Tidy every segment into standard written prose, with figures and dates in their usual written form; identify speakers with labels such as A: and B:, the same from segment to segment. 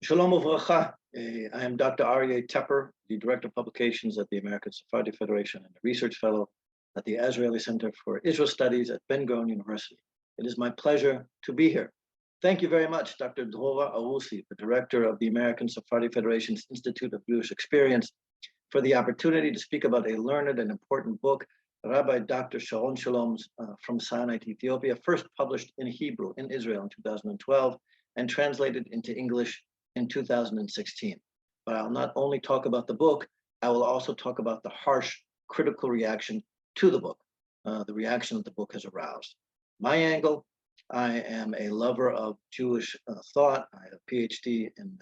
A: Shalom uvracha. I am Dr. Aryeh Tepper, the Director of Publications at the American Sephardi Federation and a Research Fellow at the Israeli Center for Israel Studies at Ben-Gurion University. It is my pleasure to be here. Thank you very much, Dr. Drora Arusi, the Director of the American Sephardi Federation's Institute of Jewish Experience, for the opportunity to speak about a learned and important book, Rabbi Dr. Sharon Shalom's From Sinai to Ethiopia, first published in Hebrew in Israel in 2012 and translated into English in 2016. But I'll not only talk about the book, I will also talk about the harsh, critical reaction to the book, the reaction that the book has aroused. My angle, I am a lover of Jewish thought. I have a PhD in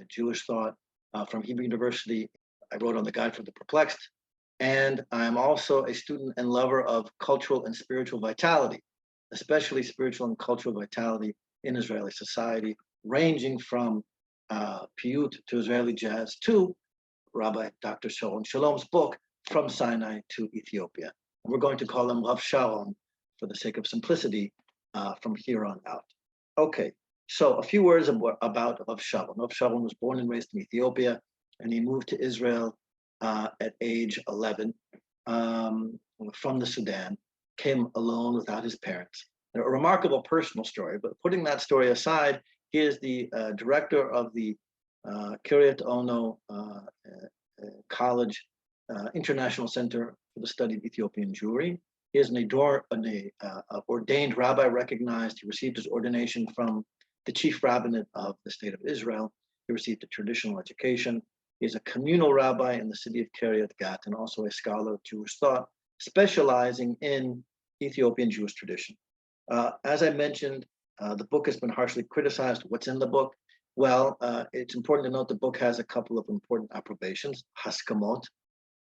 A: Jewish thought from Hebrew University. I wrote on the Guide for the Perplexed. And I'm also a student and lover of cultural and spiritual vitality, especially spiritual and cultural vitality in Israeli society, ranging from piyut to Israeli jazz to Rabbi Dr. Sharon Shalom's book, From Sinai to Ethiopia. And we're going to call him Rav Sharon for the sake of simplicity from here on out. Okay, so a few words about Rav Sharon. Rav Sharon was born and raised in Ethiopia, and he moved to Israel at age 11 from the Sudan, came alone without his parents. A remarkable personal story, but putting that story aside, he is the director of the Kiryat Ono College International Center for the Study of Ethiopian Jewry. He is an ordained rabbi recognized. He received his ordination from the chief rabbinate of the state of Israel. He received a traditional education. He is a communal rabbi in the city of Kiryat Gat and also a scholar of Jewish thought, specializing in Ethiopian Jewish tradition. As I mentioned, the book has been harshly criticized. What's in the book? Well, it's important to note the book has a couple of important approbations, haskamot.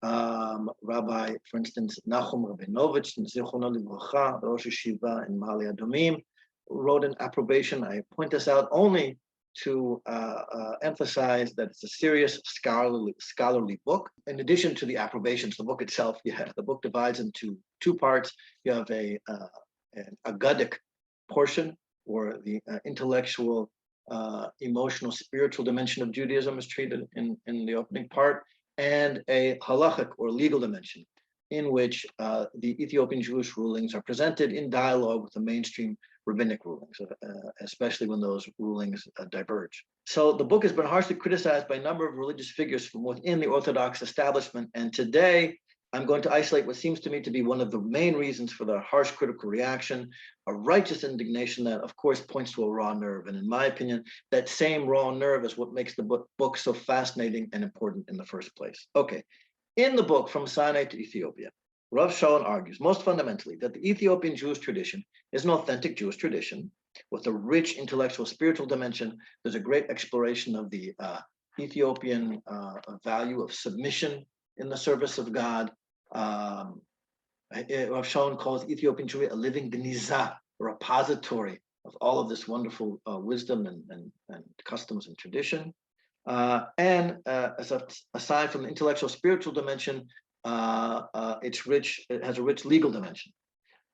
A: Rabbi, for instance, Nachum Rabinovich, Zichrono Livracha, Rosh Yeshiva in Ma'ale Adumim, wrote an approbation. I point this out only to emphasize that it's a serious scholarly book. In addition to the approbations, the book itself, the book divides into two parts. You have an agadic portion, or the intellectual, emotional, spiritual dimension of Judaism is treated in the opening part, and a halachic or legal dimension, in which the Ethiopian Jewish rulings are presented in dialogue with the mainstream rabbinic rulings, especially when those rulings diverge. So the book has been harshly criticized by a number of religious figures from within the Orthodox establishment, and today I'm going to isolate what seems to me to be one of the main reasons for the harsh critical reaction, a righteous indignation that, of course, points to a raw nerve. And in my opinion, that same raw nerve is what makes the book so fascinating and important in the first place. Okay, in the book, From Sinai to Ethiopia, Rav Sharon argues most fundamentally that the Ethiopian Jewish tradition is an authentic Jewish tradition with a rich intellectual spiritual dimension. There's a great exploration of the Ethiopian value of submission in the service of God. Rav Sharon calls Ethiopian Jewry a living geniza, a repository of all of this wonderful wisdom and customs and tradition. Aside from the intellectual spiritual dimension, it has a rich legal dimension.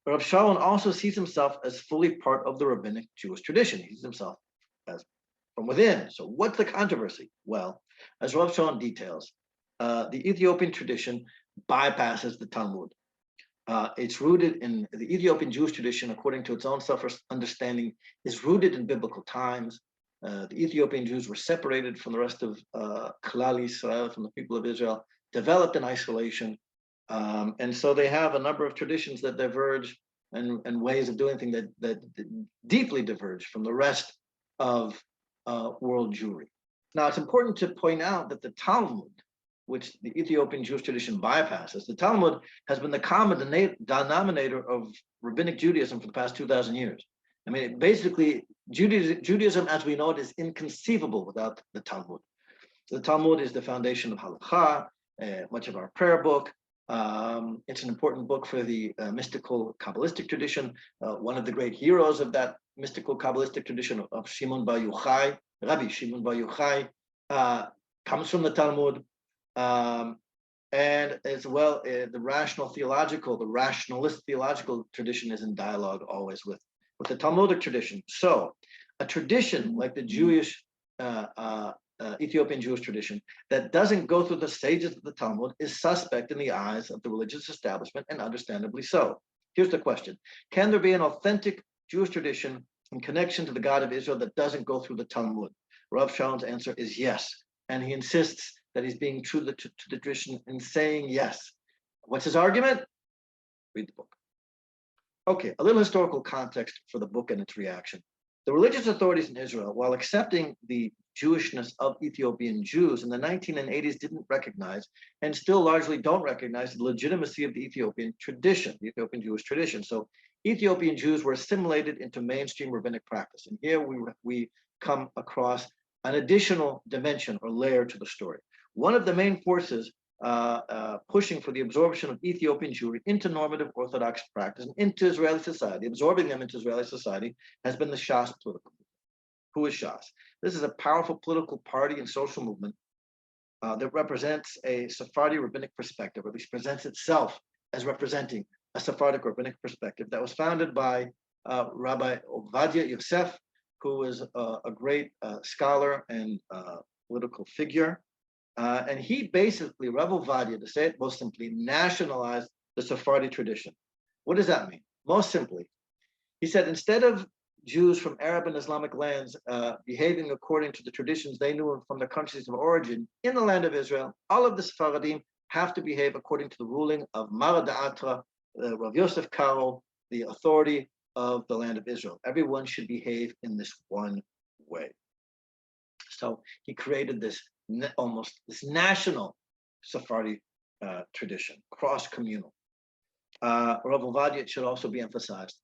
A: Rav Sharon also sees himself as fully part of the rabbinic Jewish tradition. He sees himself as from within. So what's the controversy? Well, as Rav Sharon details, the Ethiopian tradition bypasses the Talmud. It's rooted in the Ethiopian Jewish tradition, according to its own self-understanding, is rooted in biblical times. The Ethiopian Jews were separated from the rest of Klal Yisrael, from the people of Israel, developed in isolation. And so they have a number of traditions that diverge and ways of doing things that deeply diverge from the rest of world Jewry. Now, it's important to point out that the Talmud, which the Ethiopian Jewish tradition bypasses, the Talmud has been the common denominator of rabbinic Judaism for the past 2,000 years. I mean, basically, Judaism as we know it is inconceivable without the Talmud. The Talmud is the foundation of halakha, much of our prayer book. It's an important book for the mystical Kabbalistic tradition. One of the great heroes of that mystical Kabbalistic tradition of Shimon Bar Yochai, Rabbi Shimon Bar Yochai, comes from the Talmud. And as well, the rationalist theological tradition is in dialogue always with the Talmudic tradition. So a tradition like the Jewish Ethiopian Jewish tradition that doesn't go through the stages of the Talmud is suspect in the eyes of the religious establishment, and understandably so. Here's the question: can there be an authentic Jewish tradition in connection to the God of Israel that doesn't go through the Talmud? Rav Sharon's answer is yes, and he insists that he's being true to the tradition in saying yes. What's his argument? Read the book. Okay, a little historical context for the book and its reaction. The religious authorities in Israel, while accepting the Jewishness of Ethiopian Jews in the 1980s, didn't recognize, and still largely don't recognize, the legitimacy of the Ethiopian tradition, the Ethiopian Jewish tradition. So Ethiopian Jews were assimilated into mainstream rabbinic practice. And here we come across an additional dimension or layer to the story. One of the main forces pushing for the absorption of Ethiopian Jewry into normative Orthodox practice and into Israeli society, absorbing them into Israeli society, has been the Shas political movement. Who is Shas? This is a powerful political party and social movement that represents a Sephardi rabbinic perspective, or at least presents itself as representing a Sephardic rabbinic perspective, that was founded by Rabbi Ovadia Yosef, who is a great scholar and political figure. And he basically, Rav Ovadia, to say it most simply, nationalized the Sephardi tradition. What does that mean? Most simply, he said, instead of Jews from Arab and Islamic lands behaving according to the traditions they knew from their countries of origin in the land of Israel, all of the Sephardim have to behave according to the ruling of Mara Da'atra, Rav Yosef Karo, the authority of the land of Israel. Everyone should behave in this one way. So he created this almost this national Sephardi tradition, cross-communal. Rav Ovadia, it should also be emphasized,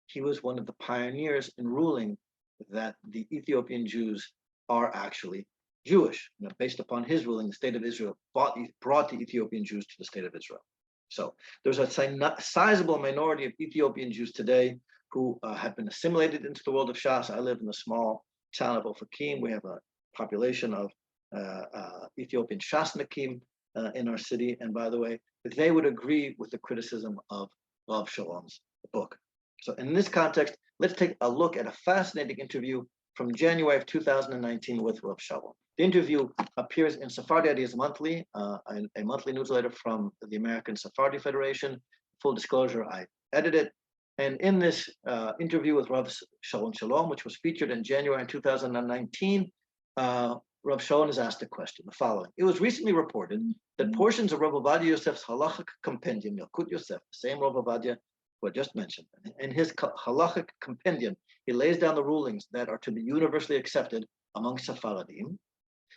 A: he was one of the pioneers in ruling that the Ethiopian Jews are actually Jewish. Based upon his ruling, the state of Israel brought the Ethiopian Jews to the state of Israel. So there's a sizable minority of Ethiopian Jews today who have been assimilated into the world of Shas. I live in the small town of Ofakim. We have a population of Ethiopian Shasnikim in our city. And by the way, they would agree with the criticism of Rav Shalom's book. So in this context, let's take a look at a fascinating interview from January of 2019 with Rav Shalom. The interview appears in Sephardi Ideas Monthly, a monthly newsletter from the American Sephardi Federation. Full disclosure, I edit it. And in this interview with Rav Shalom, which was featured in January 2019, Rav Shalom is asked a question, the following. It was recently reported that portions of Rav Ovadia Yosef's halachic compendium, Yalkut Yosef, the same Rav Ovadia who I just mentioned, in his halachic compendium, he lays down the rulings that are to be universally accepted among Sephardim,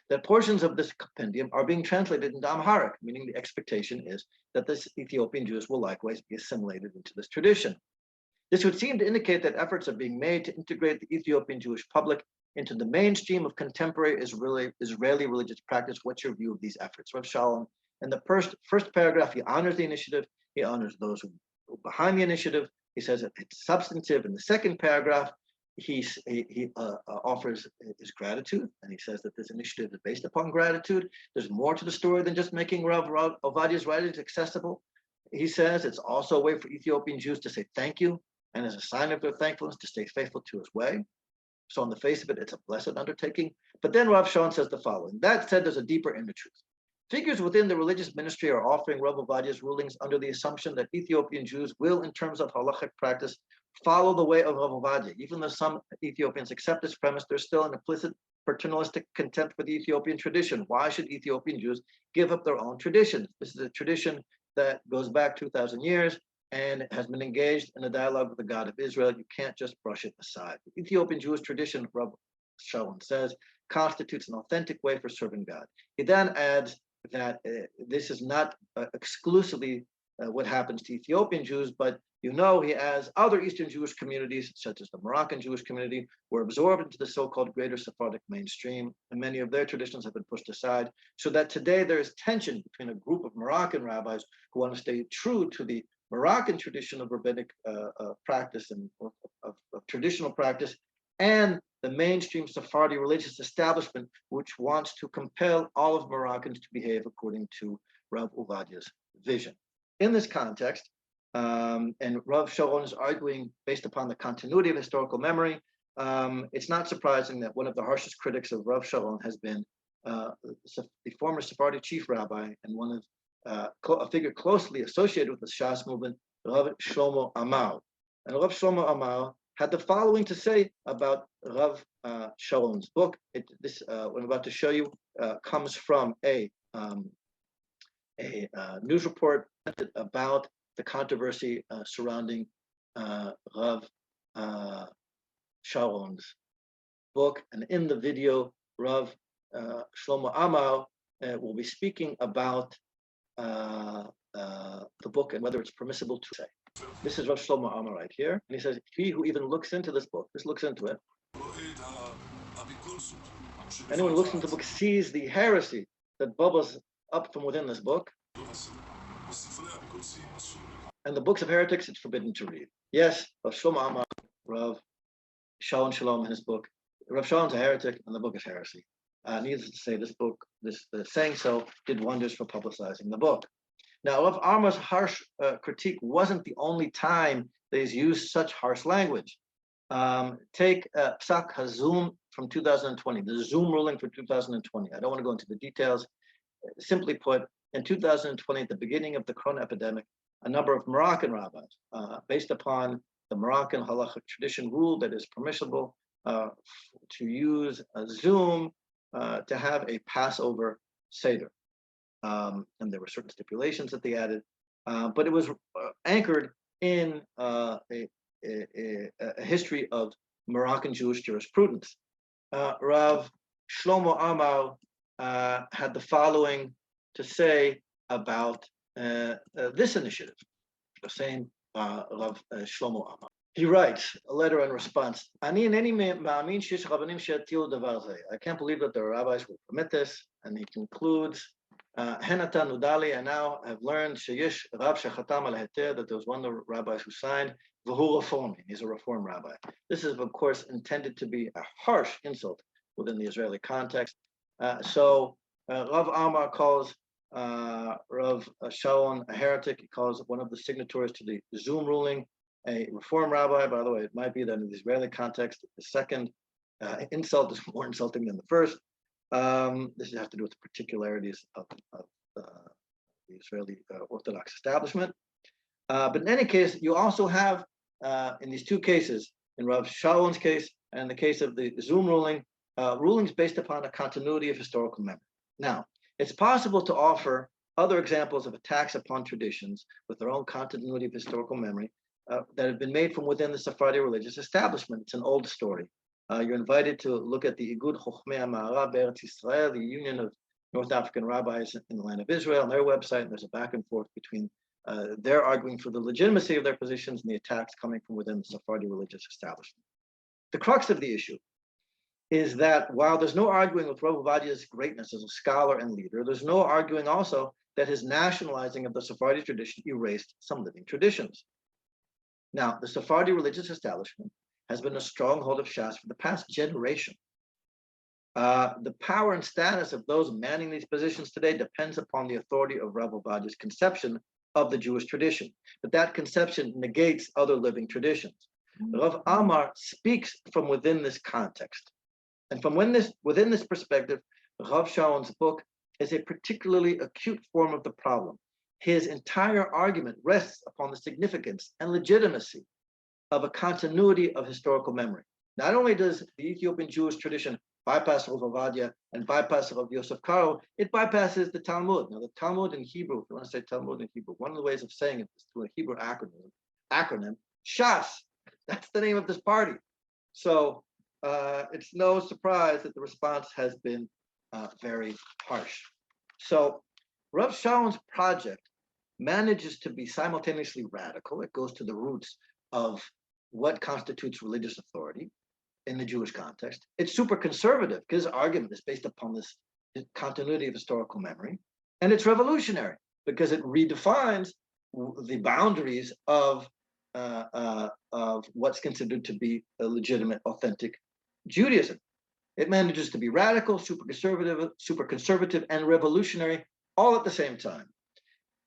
A: that portions of this compendium are being translated into Amharic, meaning the expectation is that the Ethiopian Jews will likewise be assimilated into this tradition. This would seem to indicate that efforts are being made to integrate the Ethiopian Jewish public into the mainstream of contemporary Israeli religious practice. What's your view of these efforts? Rav Shalom, in the first paragraph, he honors the initiative. He honors those who are behind the initiative. He says that it's substantive. In the second paragraph, he offers his gratitude, and he says that this initiative is based upon gratitude. There's more to the story than just making Rav Ovadia's writings accessible. He says it's also a way for Ethiopian Jews to say thank you, and as a sign of their thankfulness, to stay faithful to his way. So on the face of it, it's a blessed undertaking. But then Rav Sharon says the following. That said, there's a deeper inner truth. Figures within the religious ministry are offering Rav Ovadia's rulings under the assumption that Ethiopian Jews will, in terms of halachic practice, follow the way of Rav Ovadia. Even though some Ethiopians accept this premise, there's still an implicit paternalistic contempt for the Ethiopian tradition. Why should Ethiopian Jews give up their own traditions? This is a tradition that goes back 2,000 years and has been engaged in a dialogue with the God of Israel. You can't just brush it aside. The Ethiopian Jewish tradition, Rav Shalom says, constitutes an authentic way for serving God. He then adds that this is not exclusively what happens to Ethiopian Jews, but he adds other Eastern Jewish communities, such as the Moroccan Jewish community, were absorbed into the so-called greater Sephardic mainstream, and many of their traditions have been pushed aside, so that today there is tension between a group of Moroccan rabbis who want to stay true to the Moroccan tradition of rabbinic practice and of traditional practice, and the mainstream Sephardi religious establishment, which wants to compel all of Moroccans to behave according to Rav Ovadia's vision. In this context, and Rav Sharon is arguing based upon the continuity of historical memory, it's not surprising that one of the harshest critics of Rav Shalom has been the former Sephardi chief rabbi and one of a figure closely associated with the shas movement, Rav Shlomo Amar. And Rav Shlomo Amar had the following to say about Rav Shalom's book. What I'm about to show you comes from a news report about the controversy surrounding Rav Sharon's book, and in the video, Rav Shlomo Amar will be speaking about the book and whether it's permissible to say. This is Rav Shlomo Amar right here, and he says, "He who even looks into this book, just looks into it. Anyone who looks into the book sees the heresy that bubbles up from within this book, and the books of heretics it's forbidden to read." Yes, Rav Shlomo Amar, Rav Shalom in his book. Rav Shalom's a heretic, and the book is heresy. Needless to say, this book, saying so, did wonders for publicizing the book. Now, Rav Amar's harsh critique wasn't the only time that he's used such harsh language. Take Psak HaZoom from 2020, the Zoom ruling for 2020. I don't want to go into the details. Simply put, in 2020, at the beginning of the Corona epidemic, a number of Moroccan rabbis, based upon the Moroccan halachic tradition, ruled that it's permissible to use a Zoom to have a Passover Seder. And there were certain stipulations that they added, but it was anchored in a history of Moroccan Jewish jurisprudence. Rav Shlomo Amar had the following to say about this initiative, the same Rav Shlomo Amar. He writes a letter in response. I can't believe that the rabbis will permit this. And he concludes, I now have learned that there was one of the rabbis who signed, he's a reform rabbi. This is, of course, intended to be a harsh insult within the Israeli context. So Rav Amar calls Rav Sharon a heretic. He calls one of the signatories to the Zoom ruling a reform rabbi. By the way, it might be that in the Israeli context, the second insult is more insulting than the first. This has to do with the particularities of the Israeli Orthodox establishment. But in any case, you also have, in these two cases, in Rav Sharon's case and in the case of the Zoom ruling, rulings based upon a continuity of historical memory. Now, it's possible to offer other examples of attacks upon traditions with their own continuity of historical memory that have been made from within the Sephardi religious establishment. It's an old story. You're invited to look at the Igud Chochmei HaMa'arab Be'eretz Yisrael, the Union of North African Rabbis in the land of Israel, on their website, and there's a back and forth between their arguing for the legitimacy of their positions and the attacks coming from within the Sephardi religious establishment. The crux of the issue is that while there's no arguing with Rav Ovadiah's greatness as a scholar and leader, there's no arguing also that his nationalizing of the Sephardi tradition erased some living traditions. Now, the Sephardi religious establishment has been a stronghold of shas for the past generation. The power and status of those manning these positions today depends upon the authority of Rav Ovadiah's conception of the Jewish tradition, but that conception negates other living traditions. Rav Amar speaks from within this context, and from within this perspective, Rav Sharon's book is a particularly acute form of the problem. His entire argument rests upon the significance and legitimacy of a continuity of historical memory. Not only does the Ethiopian Jewish tradition bypass Rav Ovadiah and bypass Rav Yosef Karo, it bypasses the Talmud. Now, the Talmud in Hebrew, if you want to say Talmud in Hebrew, one of the ways of saying it is through a Hebrew acronym, shas. That's the name of this party. So it's no surprise that the response has been very harsh. So Rav Sharon's project manages to be simultaneously radical. It goes to the roots of what constitutes religious authority in the Jewish context. It's super conservative because his argument is based upon this continuity of historical memory. And it's revolutionary because it redefines the boundaries of what's considered to be a legitimate, authentic Judaism. It manages to be radical, super conservative, and revolutionary all at the same time.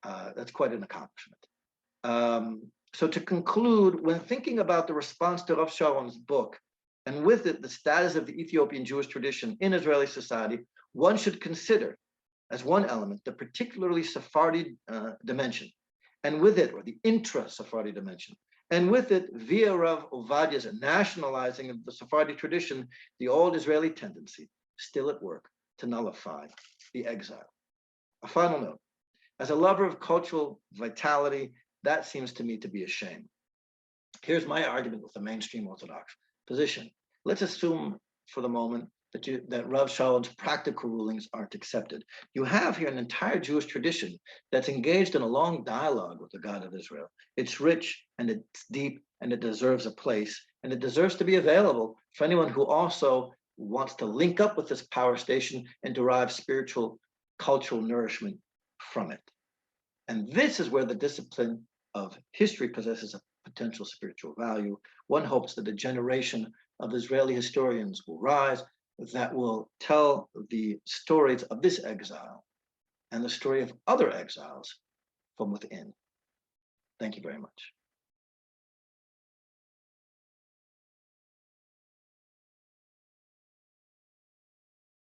A: That's quite an accomplishment. So to conclude, when thinking about the response to Rav Sharon's book, and with it the status of the Ethiopian Jewish tradition in Israeli society, one should consider as one element the particularly Sephardi dimension, and with it, or the intra-Sephardi dimension, and with it, via Rav Ovadia's nationalizing of the Sephardi tradition, the old Israeli tendency still at work to nullify the exile. A final note: as a lover of cultural vitality, that seems to me to be a shame. Here's my argument with the mainstream Orthodox position. Let's assume for the moment that Rav Shalom's practical rulings aren't accepted. You have here an entire Jewish tradition that's engaged in a long dialogue with the God of Israel. It's rich and it's deep and it deserves a place, and it deserves to be available for anyone who also wants to link up with this power station and derive spiritual, cultural nourishment from it. And this is where the discipline of history possesses a potential spiritual value. One hopes that a generation of Israeli historians will rise that will tell the stories of this exile and the story of other exiles from within. Thank you very much.